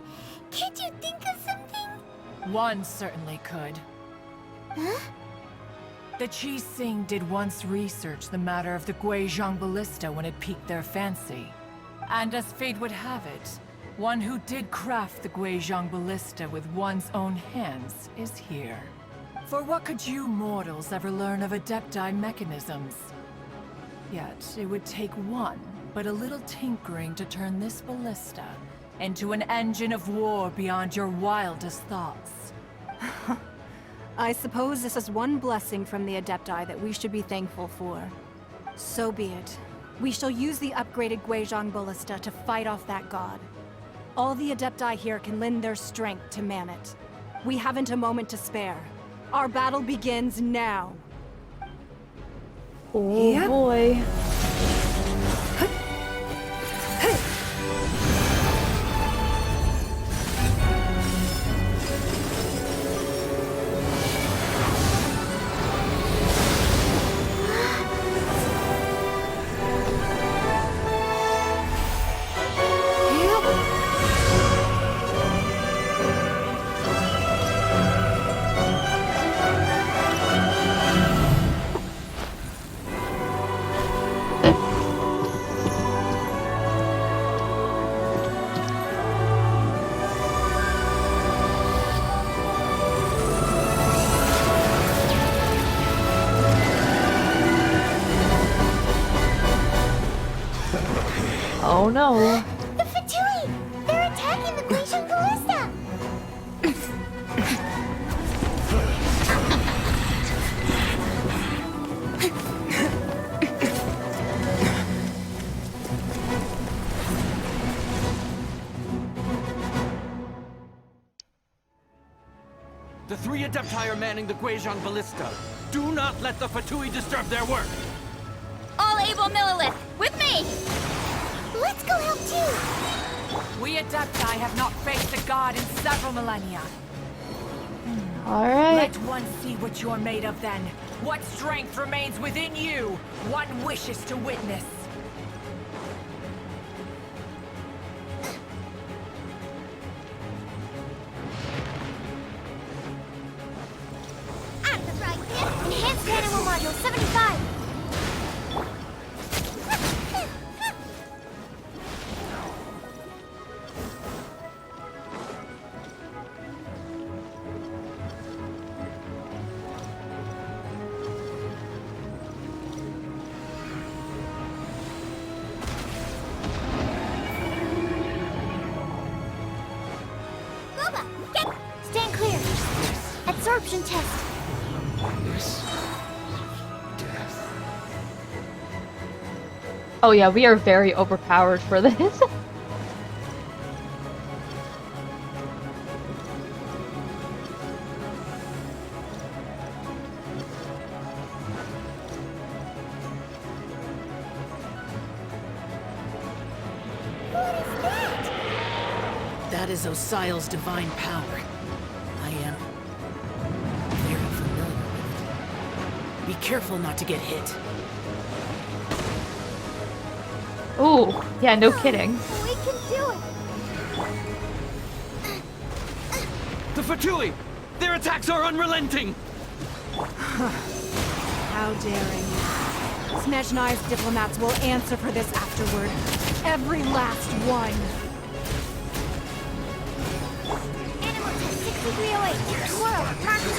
Can't you think of something? One certainly could. Huh? The Qi-Sing did once research the matter of the Guizhong Ballista when it piqued their fancy. And as fate would have it, one who did craft the Guizhong Ballista with one's own hands is here. For what could you mortals ever learn of Adepti mechanisms? Yet, it would take one, but a little tinkering to turn this ballista into an engine of war beyond your wildest thoughts. I suppose this is one blessing from the Adepti that we should be thankful for. So be it. We shall use the upgraded Guizhong Ballista to fight off that god. All the Adepti here can lend their strength to man it. We haven't a moment to spare. Our battle begins now. Oh boy. Oh no. The Fatui! They're attacking the Guizhong Ballista! The three Adepti are manning the Guizhong Ballista. Do not let the Fatui disturb their work! All able Millelith, with me! Let's go help too! We Adepti have not faced a god in several millennia. Alright. Let one see what you're made of then. What strength remains within you, one wishes to witness. I'm the right hit! Enhanced Animal Module 75! Stand clear. Absorption test. Oh yeah, we are very overpowered for this. That is Osial's divine power. I am very familiar with it. Be careful not to get hit. Ooh, yeah, no kidding. We can do it! The Fatui! Their attacks are unrelenting! How daring. Snezhnai's diplomats will answer for this afterward. Every last one. Animal test 6308. Squirrel, Mark 2.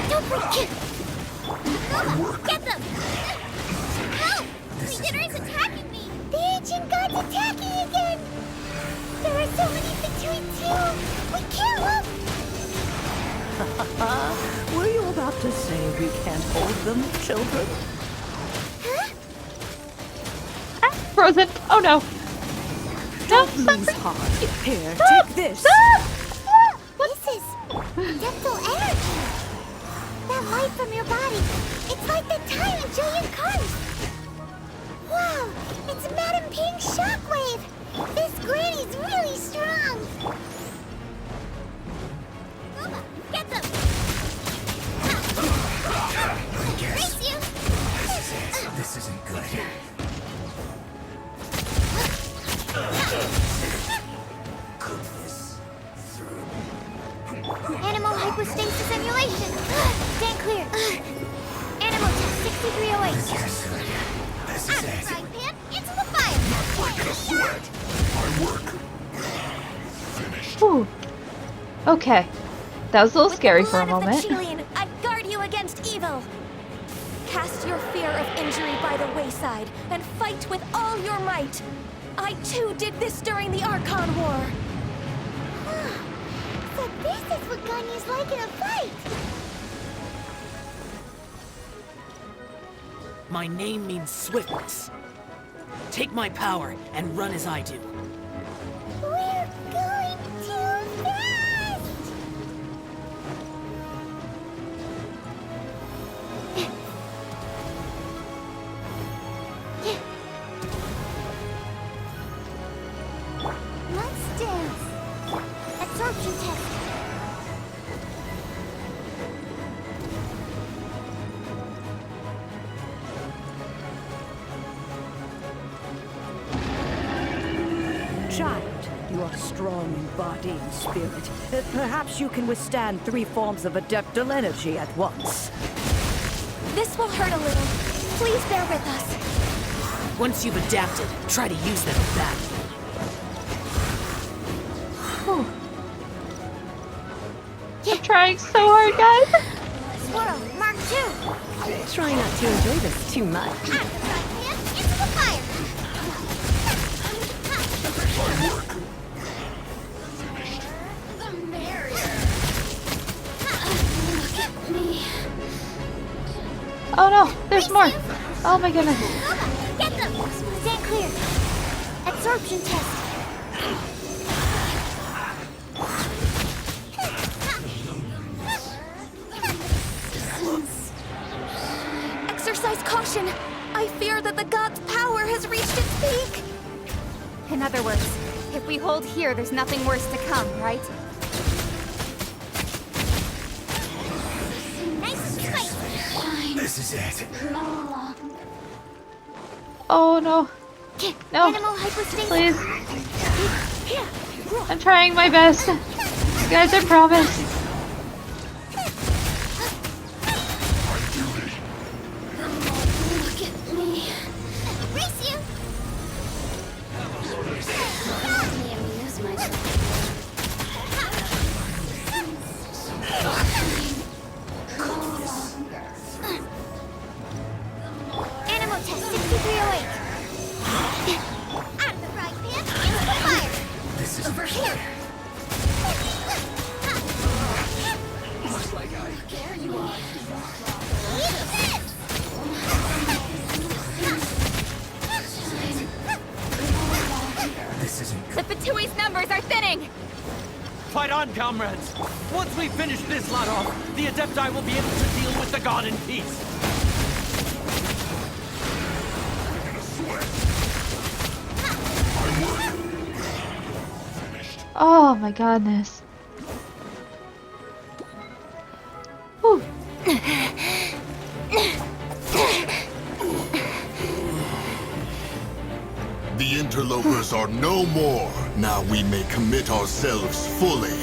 Don't forget! Goma, get them! Help! Regener's attacking me! The ancient god's attacking again! There are so many Fatui too! We can't help! Were you about to say we can't hold them, children? Huh? frozen. Oh no. No, stop. Lose heart. Here, Stop. take this. Stop. This is dental energy. That light from your body. It's like the time in Julian Carnes. Wow, it's Madame Ping's shockwave. This granny's really strong. Mama, get them. Race you. This isn't good. Goodness. Animal hypostasis simulation. Stand clear. Animal test 6308. This is it. Frying pan into the fire. Breaking a sweat. My work. Finished. Ooh. Okay. That was a little scary for a Blood of the moment. Childe, I guard you against evil. Cast your fear of injury by the wayside and fight with all your might. I too did this during the Archon War. So this is what Ganya's like in a fight. My name means swiftness. Take my power and run as I do. We're going too fast. Let's dance. Absorption test. Child, you are strong in body and spirit. Perhaps you can withstand 3 forms of adeptal energy at once. This will hurt a little. Please bear with us. Once you've adapted, try to use them back. I'm trying so hard, guys. Swirl, Mark 2. Try not to enjoy this too much. Out the frying pan into the fire. My work. The merrier. Look at me. Oh no, there's more. Oh my goodness. Get them. Stand clear. Absorption test. Exercise caution. I fear that the god's power has reached its peak. In other words, if we hold here, there's nothing worse to come, right? Nice fight. This is it. Oh no. No. Animal hypostasis. Please. I'm trying my best. Guys, I promise. Look at me. Race you. Let me amuse myself. Animal test 6308. Out of the frying pan into the fire. This is Over here. looks like I. There you are. Eat this. This isn't The Fatui's numbers are thinning! Fight on, comrades! Once we finish this lot off, the Adepti will be able to deal with the god in peace. Oh my goodness. Whew. The interlopers are no more. Now we may commit ourselves fully.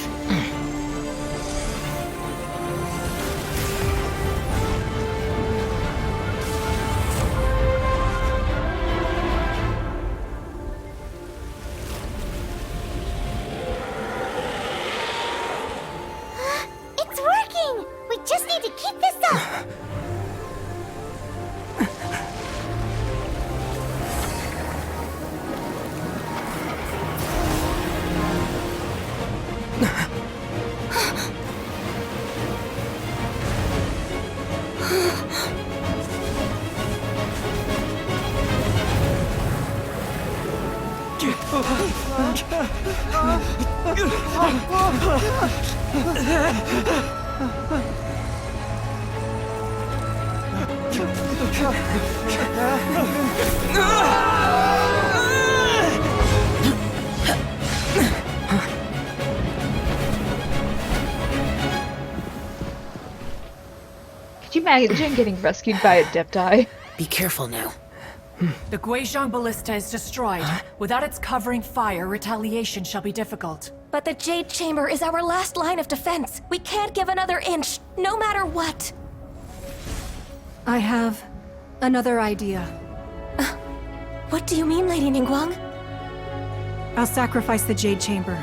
It's working! We just need to keep this up! Could you imagine getting rescued by a Adepti? Be careful now. The Guizhong Ballista is destroyed. Without its covering fire, retaliation shall be difficult. But the Jade Chamber is our last line of defense. We can't give another inch, no matter what. I have another idea. What do you mean, Lady Ningguang? I'll sacrifice the Jade Chamber.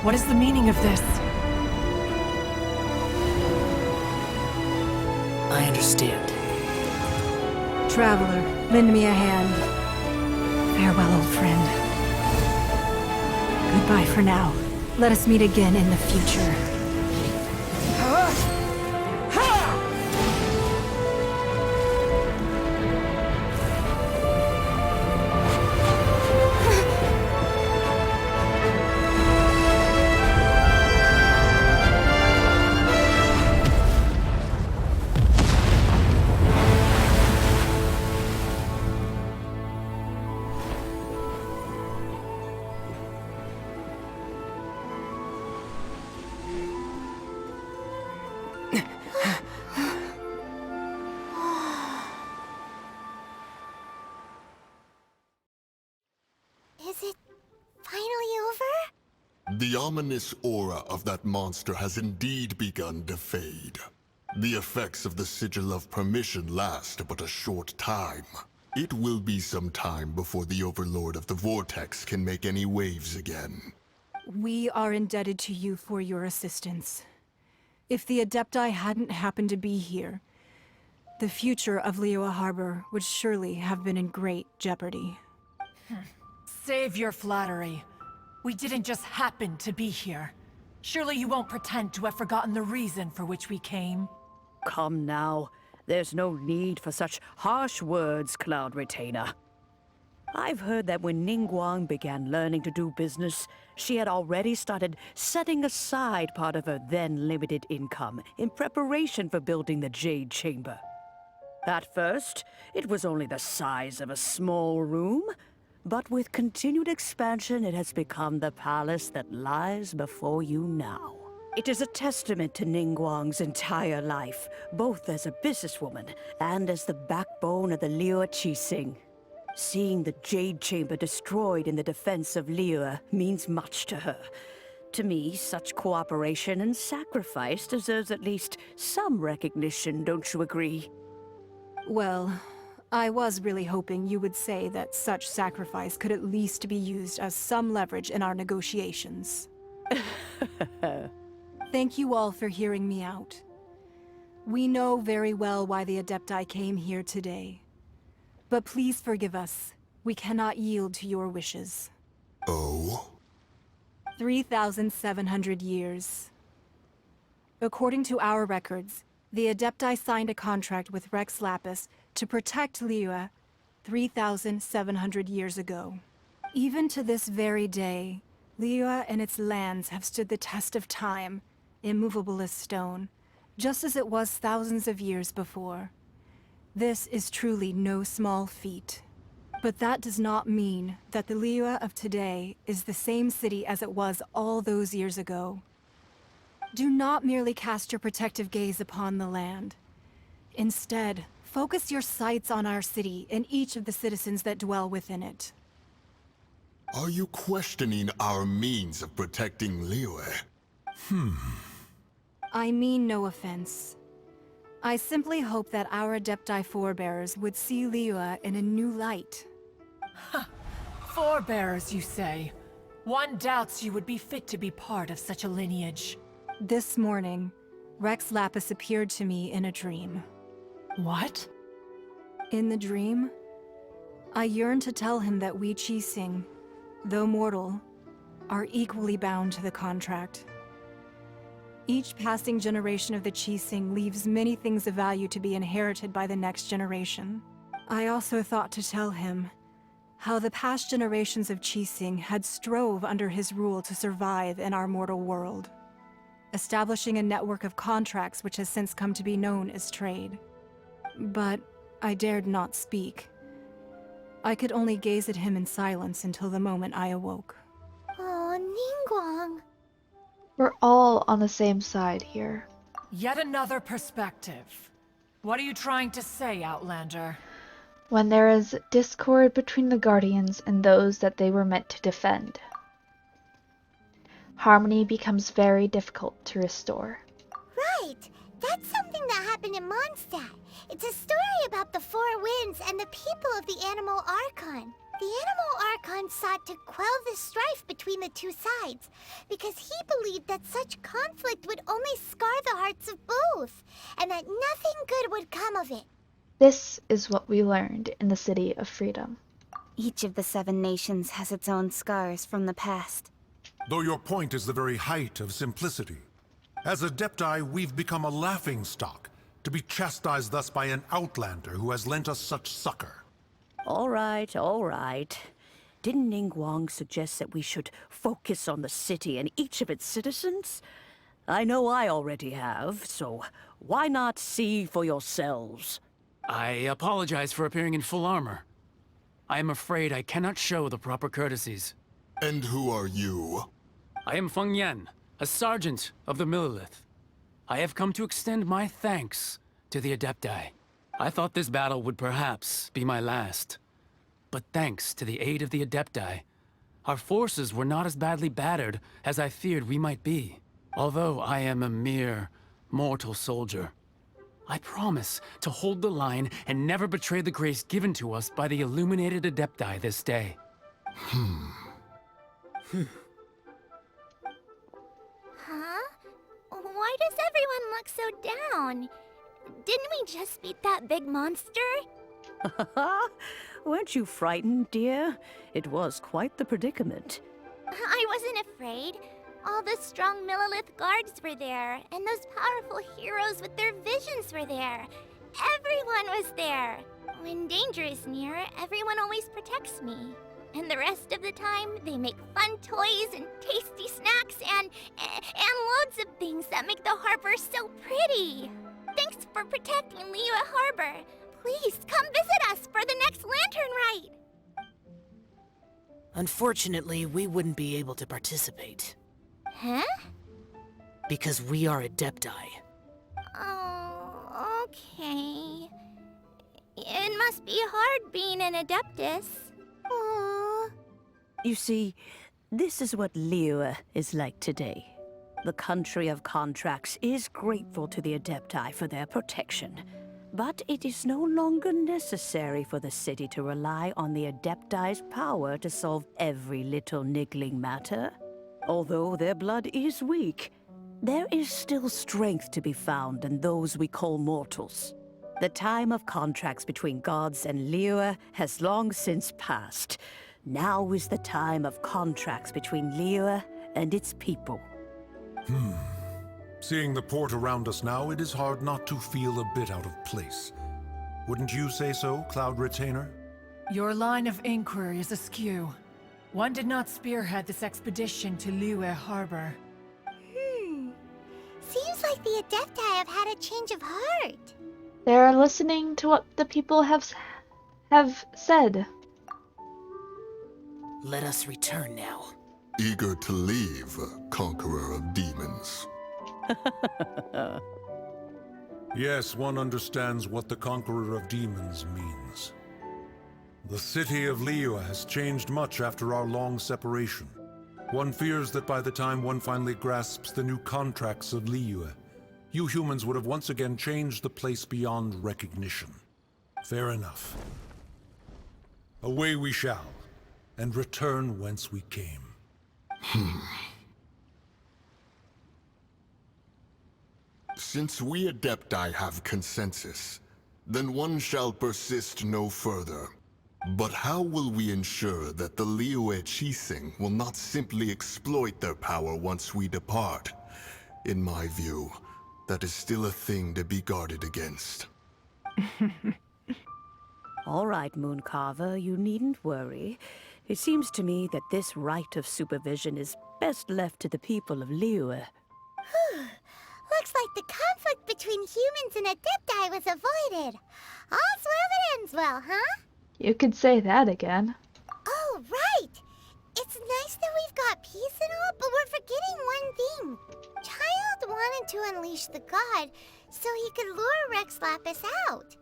What is the meaning of this? I understand. Traveler, lend me a hand. Farewell, old friend. Goodbye for now. Let us meet again in the future. Is it finally over? The ominous aura of that monster has indeed begun to fade. The effects of the Sigil of Permission last but a short time. It will be some time before the Overlord of the Vortex can make any waves again. We are indebted to you for your assistance. If the Adepti hadn't happened to be here, the future of Liyue Harbor would surely have been in great jeopardy. Save your flattery. We didn't just happen to be here. Surely you won't pretend to have forgotten the reason for which we came. Come now. There's no need for such harsh words, Cloud Retainer. I've heard that when Ningguang began learning to do business, she had already started setting aside part of her then limited income in preparation for building the Jade Chamber. At first, it was only the size of a small room, but with continued expansion, it has become the palace that lies before you now. It is a testament to Ningguang's entire life, both as a businesswoman and as the backbone of the Liyue Qixing. Seeing the Jade Chamber destroyed in the defense of Liyue means much to her. To me, such cooperation and sacrifice deserves at least some recognition, don't you agree? Well, I was really hoping you would say that such sacrifice could at least be used as some leverage in our negotiations. Thank you all for hearing me out. We know very well why the Adepti came here today. But please forgive us. We cannot yield to your wishes. Oh? 3,700 years. According to our records, the Adepti signed a contract with Rex Lapis to protect Liyue 3,700 years ago. Even to this very day, Liyue and its lands have stood the test of time, immovable as stone, just as it was thousands of years before. This is truly no small feat. But that does not mean that the Liyue of today is the same city as it was all those years ago. Do not merely cast your protective gaze upon the land. Instead, focus your sights on our city and each of the citizens that dwell within it. Are you questioning our means of protecting Liyue? I mean no offense. I simply hope that our Adepti forebears would see Liyue in a new light. Forebearers, you say? One doubts you would be fit to be part of such a lineage. This morning, Rex Lapis appeared to me in a dream. What? In the dream, I yearned to tell him that we Qixing, though mortal, are equally bound to the contract. Each passing generation of the Qixing leaves many things of value to be inherited by the next generation. I also thought to tell him How the past generations of Qixing had strove under his rule to survive in our mortal world, establishing a network of contracts which has since come to be known as trade. But I dared not speak. I could only gaze at him in silence until the moment I awoke. Oh, Ningguang. We're all on the same side here. Yet another perspective. What are you trying to say, Outlander? When there is discord between the Guardians and those that they were meant to defend, harmony becomes very difficult to restore. Right. That's something that happened in Mondstadt. It's a story about the Four Winds and the people of the Animal Archon. The Animal Archon sought to quell the strife between the two sides, because he believed that such conflict would only scar the hearts of both, and that nothing good would come of it. This is what we learned in the City of Freedom. Each of the 7 nations has its own scars from the past. Though your point is the very height of simplicity. As Adepti, we've become a laughingstock, to be chastised thus by an outlander who has lent us such succor. All right, all right. Didn't Ningguang suggest that we should focus on the city and each of its citizens? I know I already have, so why not see for yourselves? I apologize for appearing in full armor. I am afraid I cannot show the proper courtesies. And who are you? I am Feng Yan, a sergeant of the Millelith. I have come to extend my thanks to the Adepti. I thought this battle would perhaps be my last. But thanks to the aid of the Adepti, our forces were not as badly battered as I feared we might be. Although I am a mere mortal soldier, I promise to hold the line and never betray the grace given to us by the illuminated Adepti this day. Huh? Why does everyone look so down? Didn't we just beat that big monster? Weren't you frightened, dear? It was quite the predicament. I wasn't afraid. All the strong Millelith guards were there, and those powerful heroes with their visions were there. Everyone was there. When danger is near, everyone always protects me. And the rest of the time, they make fun toys and tasty snacks and loads of things that make the harbor so pretty. Thanks for protecting Liyue Harbor. Please come visit us for the next lantern rite. Unfortunately, we wouldn't be able to participate. Huh? Because we are Adepti. Oh, okay. It must be hard being an Adeptus. Aww. You see, this is what Liyue is like today. The country of contracts is grateful to the Adepti for their protection. But it is no longer necessary for the city to rely on the Adepti's power to solve every little niggling matter. Although their blood is weak, there is still strength to be found in those we call mortals. The time of contracts between gods and Liyue has long since passed. Now is the time of contracts between Liyue and its people. Seeing the port around us now, it is hard not to feel a bit out of place. Wouldn't you say so, Cloud Retainer? Your line of inquiry is askew. One did not spearhead this expedition to Liyue Harbor. Seems like the Adepti have had a change of heart. They're listening to what the people have said. Let us return now. Eager to leave, Conqueror of Demons. Yes, one understands what the Conqueror of Demons means. The city of Liyue has changed much after our long separation. One fears that by the time one finally grasps the new contracts of Liyue, you humans would have once again changed the place beyond recognition. Fair enough. Away we shall, and return whence we came. Since we Adepti have consensus, then one shall persist no further. But how will we ensure that the Liyue Qixing will not simply exploit their power once we depart? In my view, that is still a thing to be guarded against. All right, Mooncarver, you needn't worry. It seems to me that this right of supervision is best left to the people of Liyue. Looks like the conflict between humans and Adepti was avoided. All's well that ends well, huh? You could say that again. Oh, right! It's nice that we've got peace and all, but we're forgetting one thing. Childe wanted to unleash the god so he could lure Rex Lapis out.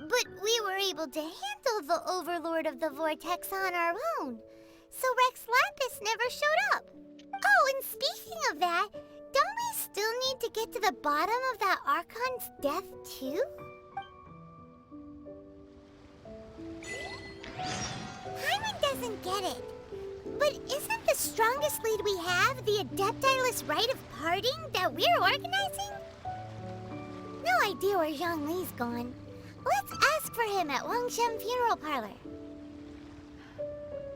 But we were able to handle the Overlord of the Vortex on our own. So Rex Lapis never showed up. Oh, and speaking of that, don't we still need to get to the bottom of that Archon's death, too? Hyman doesn't get it. But isn't the strongest lead we have the Adepti-less rite of parting that we're organizing? No idea where Zhongli's gone. Let's ask for him at Wangshem Funeral Parlor.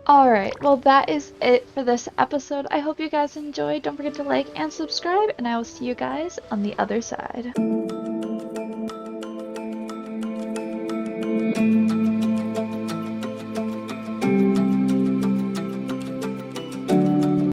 Alright, well that is it for this episode. I hope you guys enjoyed. Don't forget to like and subscribe, and I will see you guys on the other side.